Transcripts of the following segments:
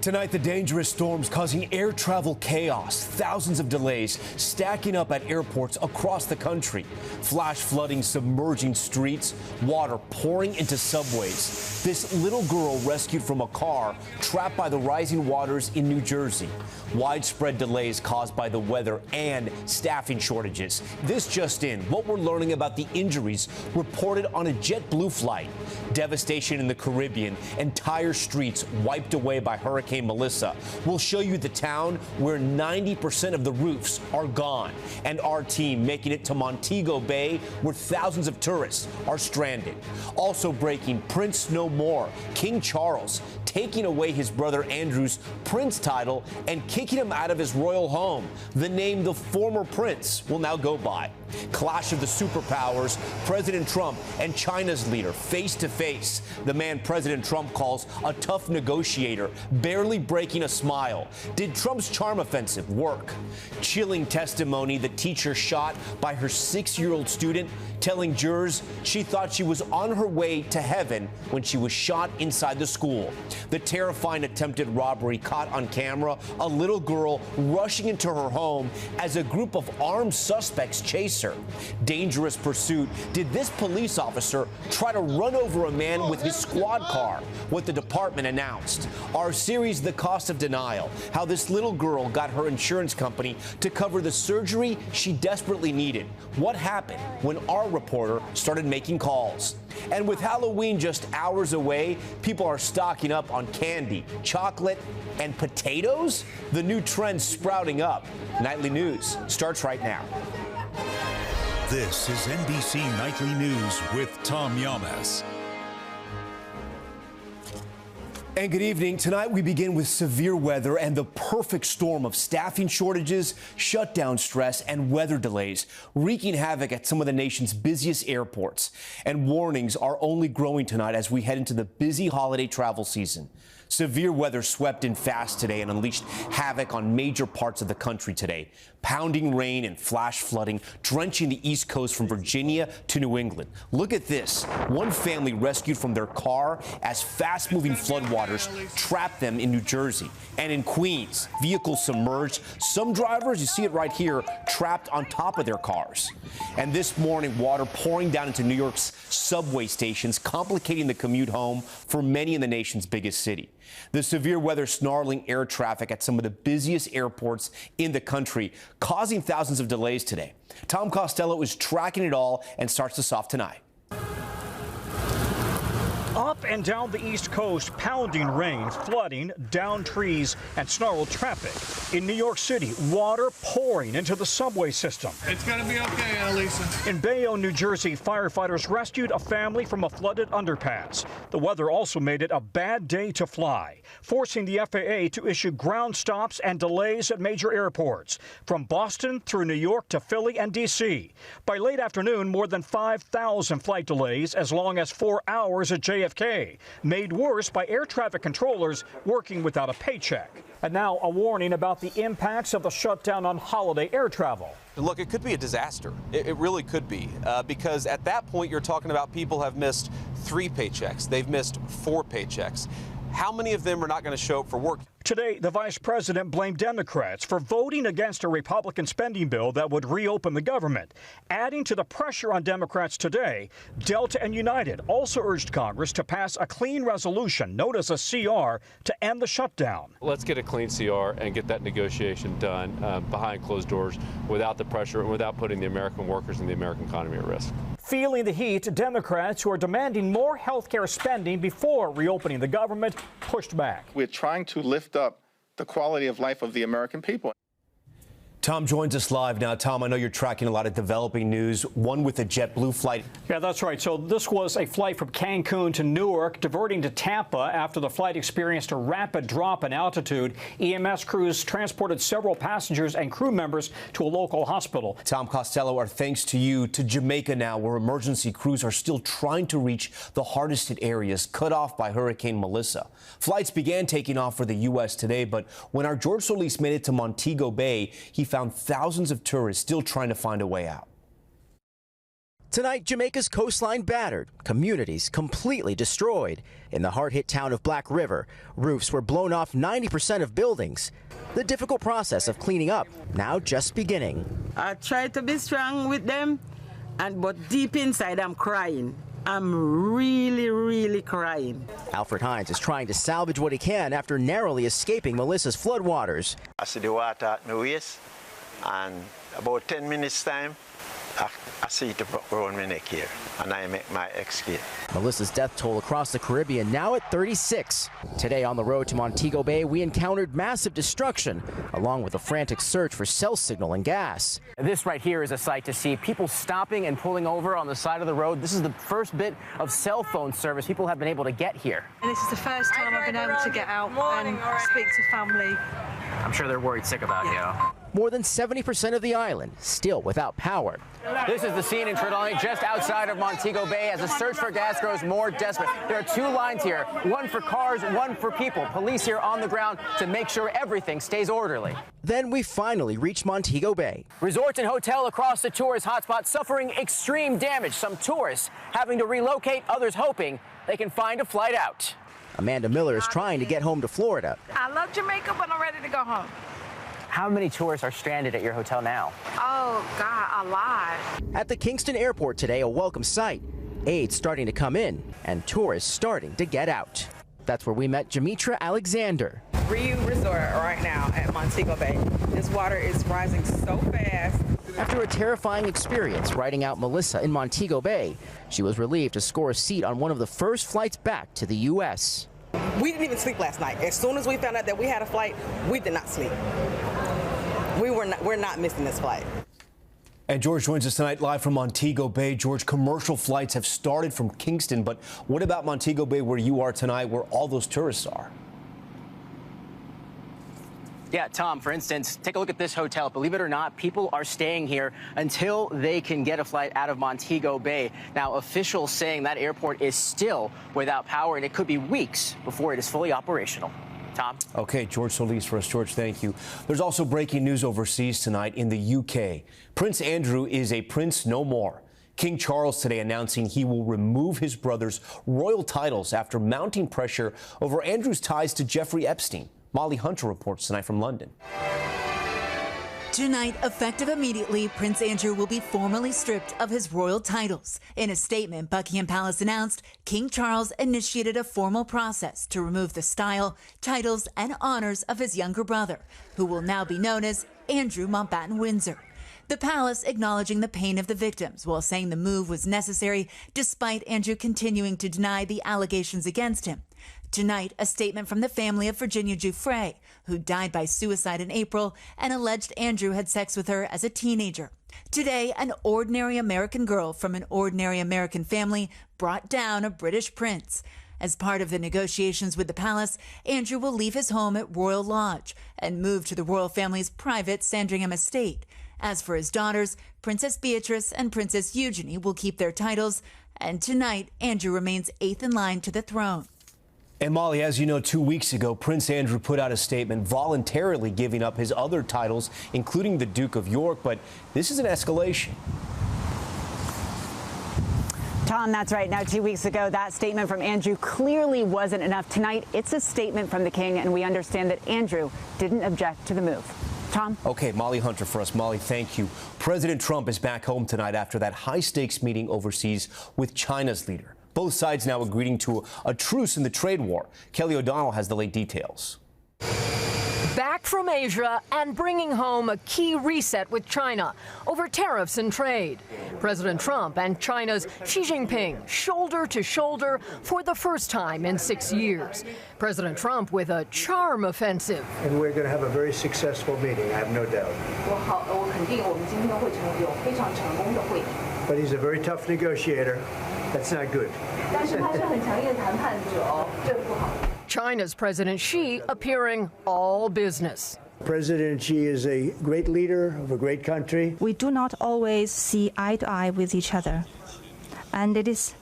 Tonight, the dangerous storms causing air travel chaos. Thousands of delays stacking up at airports across the country. Flash flooding submerging streets, water pouring into subways. This little girl rescued from a car trapped by the rising waters in New Jersey. Widespread delays caused by the weather and staffing shortages. This just in, what we're learning about the injuries reported on a JetBlue flight. Devastation in the Caribbean, entire streets wiped away by Hurricane Melissa. We'll show you the town where 90% of the roofs are gone, and our team making it to Montego Bay where thousands of tourists are stranded. Also breaking, Prince no more. King Charles taking away his brother Andrew's prince title and kicking him out of his royal home. The name the former prince will now go by. Clash of the superpowers, President Trump and China's leader face to face. The man President Trump calls a tough negotiator, barely breaking a smile. Did Trump's charm offensive work? Chilling testimony, the teacher shot by her 6-year-old student, telling jurors she thought she was on her way to heaven when she was shot inside the school. The terrifying attempted robbery caught on camera, a little girl rushing into her home as a group of armed suspects chase her. Dangerous pursuit. Did this police officer try to run over a man with his squad car? What the department announced. Our series, The Cost of Denial, how this little girl got her insurance company to cover the surgery she desperately needed. What happened when our reporter started making calls? And with Halloween just hours away, people are stocking up on candy, chocolate, and potatoes? The new trend sprouting up. Nightly News starts right now. This is NBC Nightly News with Tom Yamas. And good evening. Tonight we begin with severe weather and the perfect storm of staffing shortages, shutdown stress, and weather delays, wreaking havoc at some of the nation's busiest airports. And warnings are only growing tonight as we head into the busy holiday travel season. Severe weather swept in fast today and unleashed havoc on major parts of the country today. Pounding rain and flash flooding drenching the East Coast from Virginia to New England. Look at this. One family rescued from their car as fast-moving floodwaters trapped them in New Jersey. And in Queens, vehicles submerged. Some drivers, you see it right here, trapped on top of their cars. And this morning, water pouring down into New York's subway stations, complicating the commute home for many in the nation's biggest city. The severe weather snarling air traffic at some of the busiest airports in the country, causing thousands of delays today. Tom Costello is tracking it all and starts us off tonight. Up and down the East Coast, pounding rain, flooding, down trees, and snarled traffic. In New York City, water pouring into the subway system. It's going to be okay, Annalisa. In Bayonne, New Jersey, firefighters rescued a family from a flooded underpass. The weather also made it a bad day to fly, forcing the FAA to issue ground stops and delays at major airports, from Boston through New York to Philly and D.C. By late afternoon, more than 5,000 flight delays, as long as 4 hours at JFK, made worse by air traffic controllers working without a paycheck. And now a warning about the impacts of the shutdown on holiday air travel. Look, it could be a disaster. It really could be, because at that point you're talking about people have missed 3 paychecks. They've missed 4 paychecks. How many of them are not going to show up for work? Today, the vice president blamed Democrats for voting against a Republican spending bill that would reopen the government. Adding to the pressure on Democrats today, Delta and United also urged Congress to pass a clean resolution, known as a CR, to end the shutdown. Let's get a clean CR and get that negotiation done behind closed doors without the pressure and without putting the American workers and the American economy at risk. Feeling the heat, Democrats who are demanding more health care spending before reopening the government pushed back. We're trying to lift up the quality of life of the American people. Tom joins us live now. Tom, I know you're tracking a lot of developing news, one with a JetBlue flight. Yeah, that's right. So this was a flight from Cancun to Newark, diverting to Tampa after the flight experienced a rapid drop in altitude. EMS crews transported several passengers and crew members to a local hospital. Tom Costello, our thanks to you. To Jamaica now, where emergency crews are still trying to reach the hardest hit areas cut off by Hurricane Melissa. Flights began taking off for the U.S. today, but when our George Solis made it to Montego Bay, he found thousands of tourists still trying to find a way out. Tonight, Jamaica's coastline battered, communities completely destroyed. In the hard-hit town of Black River, roofs were blown off 90% of buildings. The difficult process of cleaning up now just beginning. I try to be strong with them, but deep inside I'm crying. I'm really crying. Alfred Hines is trying to salvage what he can after narrowly escaping Melissa's floodwaters. I see the water at my waist, and about 10 minutes time, I see it around my neck here, and I make my escape. Melissa's death toll across the Caribbean now at 36. Today on the road to Montego Bay, we encountered massive destruction, along with a frantic search for cell signal and gas. This right here is a sight to see. People stopping and pulling over on the side of the road. This is the first bit of cell phone service people have been able to get here. And this is the first time I've been able to get out and speak to family. I'm sure they're worried sick about you. More than 70% of the island still without power. This is the scene in Trelawney, just outside of Montego Bay, as the search for gas grows more desperate. There are two lines here, one for cars, one for people. Police here on the ground to make sure everything stays orderly. Then we finally reached Montego Bay. Resorts and hotel across the tourist hotspot suffering extreme damage. Some tourists having to relocate, others hoping they can find a flight out. Amanda Miller is trying to get home to Florida. I love Jamaica, but I'm ready to go home. How many tourists are stranded at your hotel now? Oh, God, a lot. At the Kingston airport today, a welcome sight. Aid starting to come in and tourists starting to get out. That's where we met Jamitra Alexander. Resort right now at Montego Bay. This water is rising so fast. After a terrifying experience riding out Melissa in Montego Bay, she was relieved to score a seat on one of the first flights back to the U.S. We didn't even sleep last night. As soon as we found out that we had a flight, we did not sleep. We're not missing this flight. And George joins us tonight live from Montego Bay. George, commercial flights have started from Kingston, but what about Montego Bay where you are tonight, where all those tourists are? Yeah, Tom, for instance, take a look at this hotel. Believe it or not, people are staying here until they can get a flight out of Montego Bay. Now, officials saying that airport is still without power, and it could be weeks before it is fully operational. Tom? Okay, George Solis for us. George, thank you. There's also breaking news overseas tonight in the UK. Prince Andrew is a prince no more. King Charles today announcing he will remove his brother's royal titles after mounting pressure over Andrew's ties to Jeffrey Epstein. Molly Hunter reports tonight from London. Tonight, effective immediately, Prince Andrew will be formally stripped of his royal titles. In a statement, Buckingham Palace announced King Charles initiated a formal process to remove the style, titles, and honors of his younger brother, who will now be known as Andrew Mountbatten Windsor. The palace acknowledging the pain of the victims while saying the move was necessary despite Andrew continuing to deny the allegations against him. Tonight, a statement from the family of Virginia Giuffre, who died by suicide in April and alleged Andrew had sex with her as a teenager. Today, an ordinary American girl from an ordinary American family brought down a British prince. As part of the negotiations with the palace, Andrew will leave his home at Royal Lodge and move to the royal family's private Sandringham estate. As for his daughters, Princess Beatrice and Princess Eugenie will keep their titles, and tonight, Andrew remains 8th in line to the throne. And Molly, as you know, 2 weeks ago, Prince Andrew put out a statement voluntarily giving up his other titles, including the Duke of York, but this is an escalation. Tom, that's right. Now, 2 weeks ago, that statement from Andrew clearly wasn't enough. Tonight, it's a statement from the king, and we understand that Andrew didn't object to the move. Tom? Okay, Molly Hunter for us. Molly, thank you. President Trump is back home tonight after that high-stakes meeting overseas with China's leader. Both sides now agreeing to a truce in the trade war. Kelly O'Donnell has the late details. Back from Asia and bringing home a key reset with China over tariffs and trade. President Trump and China's Xi Jinping shoulder to shoulder for the first time in 6 years. President Trump with a charm offensive. And we're going to have a very successful meeting, I have no doubt. But he's a very tough negotiator. That's not good. China's President Xi appearing all business. President Xi is a great leader of a great country. We do not always see eye to eye with each other. And it is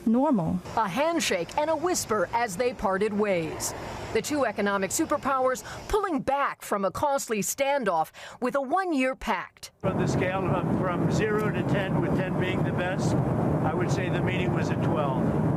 normal. A handshake and a whisper as they parted ways. The two economic superpowers pulling back from a costly standoff with a one-year pact. On the scale from 0 to 10, with 10 being the best, I would say the meeting was a 12.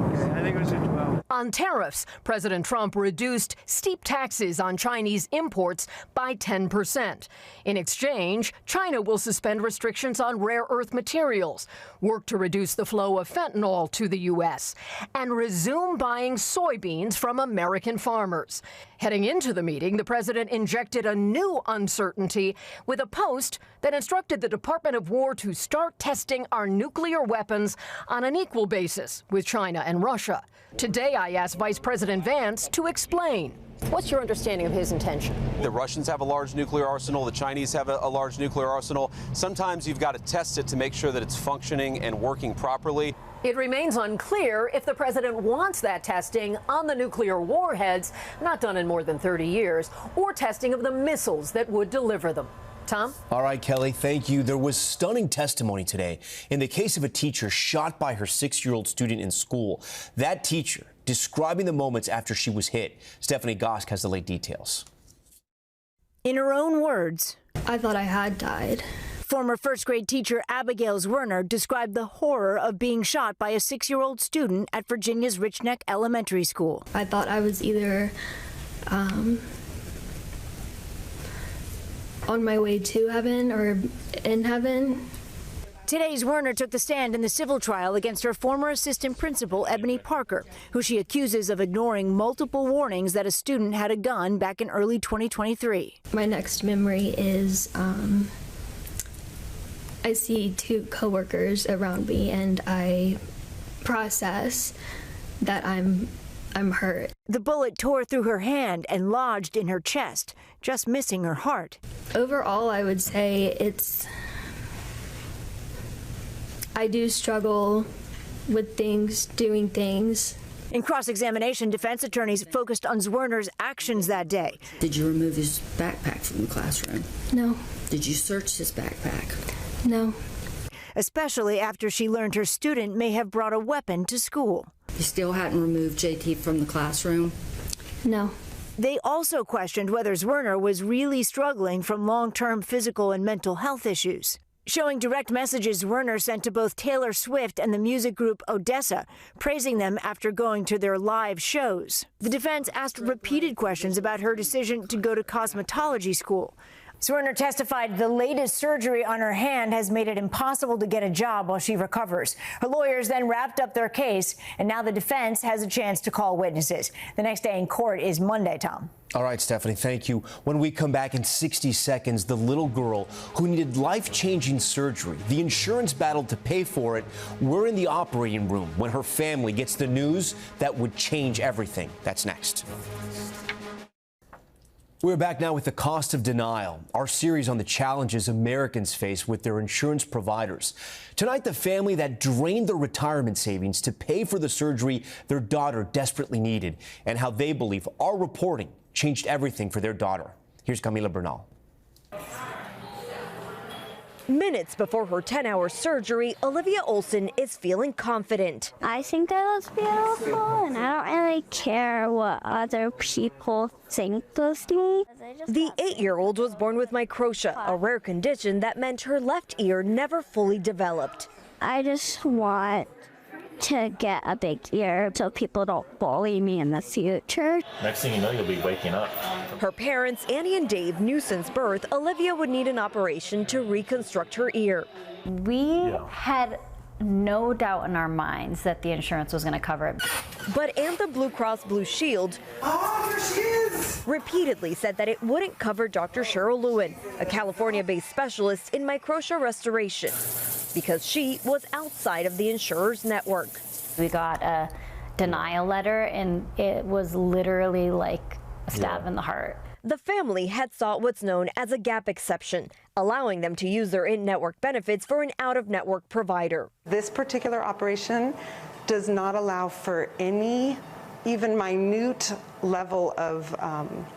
I think it was a 12. On tariffs, President Trump reduced steep taxes on Chinese imports by 10%. In exchange, China will suspend restrictions on rare earth materials, work to reduce the flow of fentanyl to the U.S., and resume buying soybeans from American farmers. Heading into the meeting, the president injected a new uncertainty with a post that instructed the Department of War to start testing our nuclear weapons on an equal basis with China and Russia. Today, I asked Vice President Vance to explain. What's your understanding of his intention? The Russians have a large nuclear arsenal. The Chinese have a large nuclear arsenal. Sometimes you've got to test it to make sure that it's functioning and working properly. It remains unclear if the president wants that testing on the nuclear warheads, not done in more than 30 years, or testing of the missiles that would deliver them. Tom? All right, Kelly, thank you. There was stunning testimony today in the case of a teacher shot by her 6-year-old student in school. That teacher describing the moments after she was hit. Stephanie Gosk has the late details. In her own words, I thought I had died. Former first-grade teacher Abigail Werner described the horror of being shot by a 6-year-old student at Virginia's Rich Neck Elementary School. I thought I was either on my way to heaven or in heaven. Today's Werner took the stand in the civil trial against her former assistant principal, Ebony Parker, who she accuses of ignoring multiple warnings that a student had a gun back in early 2023. My next memory is I see 2 coworkers around me and I process that I'm hurt. The bullet tore through her hand and lodged in her chest, just missing her heart. Overall, I would say I do struggle with doing things. In cross-examination, defense attorneys focused on Zwerner's actions that day. Did you remove his backpack from the classroom? No. Did you search his backpack? No. Especially after she learned her student may have brought a weapon to school. You still hadn't removed JT from the classroom? No. They also questioned whether Zwerner was really struggling from long-term physical and mental health issues. Showing direct messages Werner sent to both Taylor Swift and the music group Odessa, praising them after going to their live shows. The defense asked repeated questions about her decision to go to cosmetology school. Zwerner testified the latest surgery on her hand has made it impossible to get a job while she recovers. Her lawyers then wrapped up their case, and now the defense has a chance to call witnesses. The next day in court is Monday, Tom. All right, Stephanie, thank you. When we come back in 60 seconds, the little girl who needed life-changing surgery, the insurance battled to pay for it. We're in the operating room when her family gets the news that would change everything. That's next. We're back now with the cost of denial, our series on the challenges Americans face with their insurance providers. Tonight, the family that drained their retirement savings to pay for the surgery their daughter desperately needed, and how they believe our reporting changed everything for their daughter. Here's Camila Bernal. Minutes before her 10-hour surgery, Olivia Olson is feeling confident. I think that was beautiful, and I don't really care what other people think of me. The 8-year-old was born with microtia, a rare condition that meant her left ear never fully developed. I just want to get a big ear so people don't bully me in the future. Next thing you know, you'll be waking up. Her parents, Annie and Dave, knew since birth Olivia would need an operation to reconstruct her ear. We had no doubt in our minds that the insurance was going to cover it. But Anthem Blue Cross Blue Shield repeatedly said that it wouldn't cover Dr. Cheryl Lewin, a California-based specialist in microtia restoration, because she was outside of the insurer's network. We got a denial letter, and it was literally like a stab in the heart. The family had sought what's known as a gap exception, allowing them to use their in-network benefits for an out-of-network provider. This particular operation does not allow for any even minute level of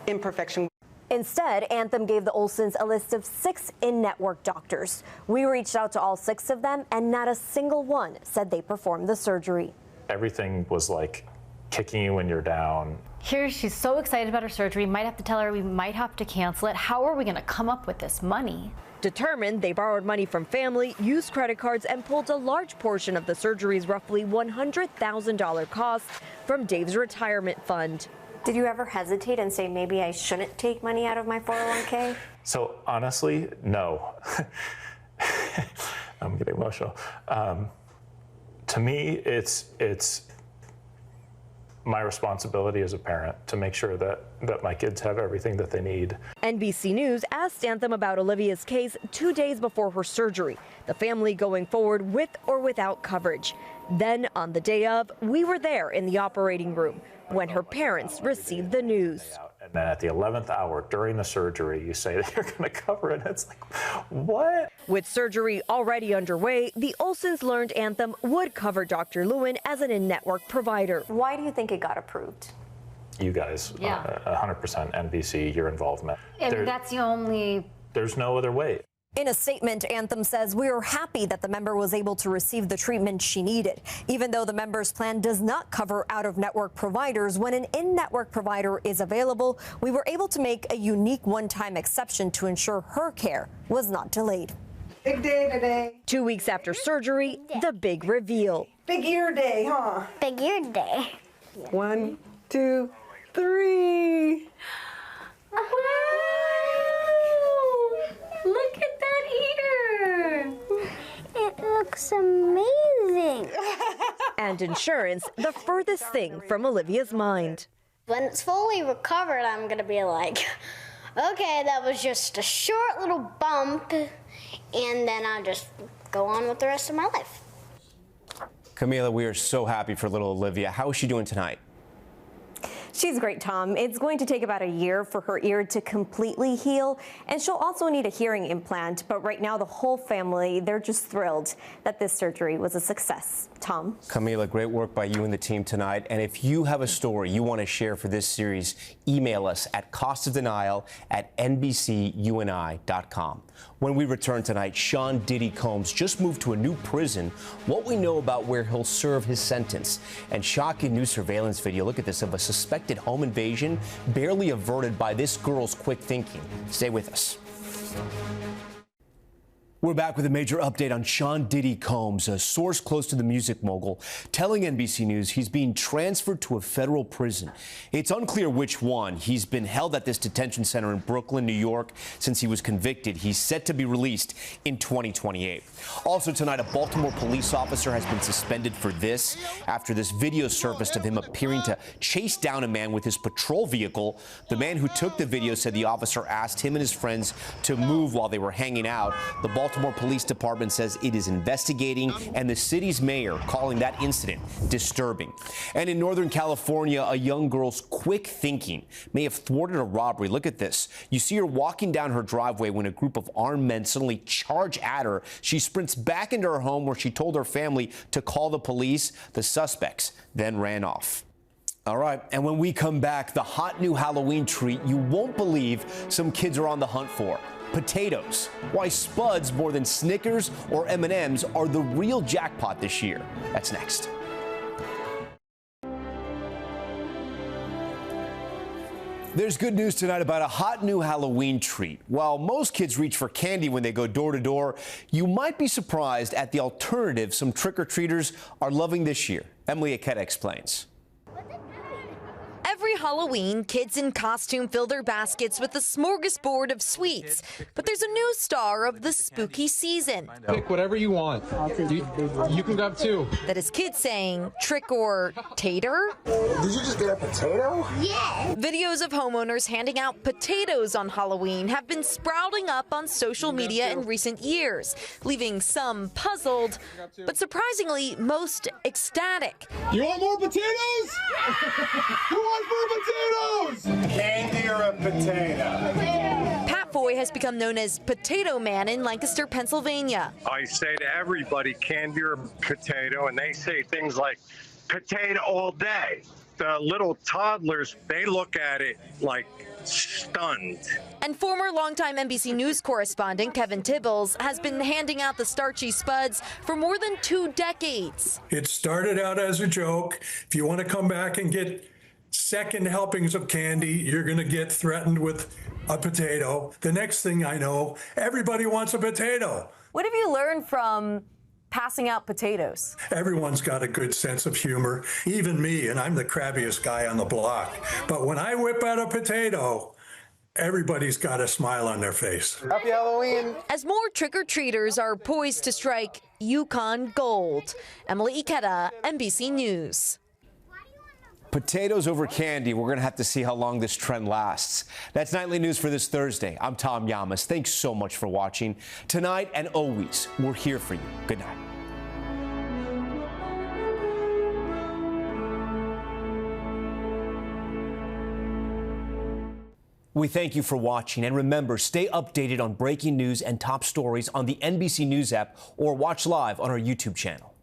imperfection. Instead, Anthem gave the Olsens a list of 6 in-network doctors. We reached out to all 6 of them, and not a single one said they performed the surgery. Everything was like kicking you when you're down. Here, she's so excited about her surgery. Might have to tell her we might have to cancel it. How are we going to come up with this money? Determined, they borrowed money from family, used credit cards, and pulled a large portion of the surgery's roughly $100,000 cost from Dave's retirement fund. Did you ever hesitate and say, maybe I shouldn't take money out of my 401k? So honestly, no. I'm getting emotional. To me, it's my responsibility as a parent to make sure that my kids have everything that they need. NBC News asked Anthem about Olivia's case 2 days before her surgery, the family going forward with or without coverage. Then, on the day of, we were there in the operating room when her parents received the news. And then at the 11th hour during the surgery, you say that you're going to cover it. It's like, what? With surgery already underway, the Olsens learned Anthem would cover Dr. Lewin as an in-network provider. Why do you think it got approved? You guys, 100% NBC, your involvement. And that's the only... There's no other way. In a statement, Anthem says, "We are happy that the member was able to receive the treatment she needed. Even though the member's plan does not cover out-of-network providers, when an in-network provider is available, we were able to make a unique one-time exception to ensure her care was not delayed." Big day today. 2 weeks after surgery, the big reveal. Big ear day, huh? Big ear day. 1, 2, 3. Look at that ear. It looks amazing. And insurance, the furthest thing from Olivia's mind. When it's fully recovered, I'm going to be like, okay, that was just a short little bump, and then I'll just go on with the rest of my life. Camila, we are so happy for little Olivia. How is she doing tonight? She's great, Tom. It's going to take about a year for her ear to completely heal, and she'll also need a hearing implant. But right now, the whole family, they're just thrilled that this surgery was a success. Tom? Camila, great work by you and the team tonight. And if you have a story you want to share for this series, email us at costofdenial@nbcuni.com. When we return tonight, Sean Diddy Combs just moved to a new prison. What we know about where he'll serve his sentence. And shocking new surveillance video. Look at this, of a suspected home invasion barely averted by this girl's quick thinking. Stay with us. We're back with a major update on Sean Diddy Combs, a source close to the music mogul, telling NBC News he's being transferred to a federal prison. It's unclear which one. He's been held at this detention center in Brooklyn, New York, since he was convicted. He's set to be released in 2028. Also tonight, a Baltimore police officer has been suspended for this after this video surfaced of him appearing to chase down a man with his patrol vehicle. The man who took the video said the officer asked him and his friends to move while they were hanging out. The Baltimore Police Department says it is investigating, and the city's mayor calling that incident disturbing. And in Northern California, a young girl's quick thinking may have thwarted a robbery. Look at this. You see her walking down her driveway when a group of armed men suddenly charge at her. She sprints back into her home where she told her family to call the police. The suspects then ran off. All right, and when we come back, the hot new Halloween treat you won't believe some kids are on the hunt for. Potatoes. Why Spuds more than Snickers or M&Ms are the real jackpot this year. That's next. There's good news tonight about a hot new Halloween treat. While most kids reach for candy when they go door to door, you might be surprised at the alternative some trick-or-treaters are loving this year. Emily Aketa explains. Every Halloween, kids in costume fill their baskets with a smorgasbord of sweets. But there's a new star of the spooky season. Pick whatever you want. You can grab 2. That is kids saying trick or tater. Did you just get a potato? Yeah. Videos of homeowners handing out potatoes on Halloween have been sprouting up on social media in recent years, leaving some puzzled, but surprisingly, most ecstatic. You want more potatoes? Who wants more potatoes? Candy or a potato? Pat Foy has become known as Potato Man in Lancaster, Pennsylvania. I say to everybody, candy or potato, and they say things like potato all day. little toddlers, they look at it like stunned. And former longtime NBC News correspondent Kevin Tibbles has been handing out the starchy spuds for more than 2 decades. It started out as a joke. If you want to come back and get second helpings of candy, you're going to get threatened with a potato. The next thing I know, everybody wants a potato. What have you learned from passing out potatoes? Everyone's got a good sense of humor, even me, and I'm the crabbiest guy on the block. But when I whip out a potato, everybody's got a smile on their face. Happy Halloween. As more trick-or-treaters are poised to strike Yukon gold. Emily Ikeda, NBC News. Potatoes over candy. We're going to have to see how long this trend lasts. That's Nightly News for this Thursday. I'm Tom Llamas. Thanks so much for watching. Tonight and always, we're here for you. Good night. We thank you for watching, and remember, stay updated on breaking news and top stories on the NBC News app or watch live on our YouTube channel.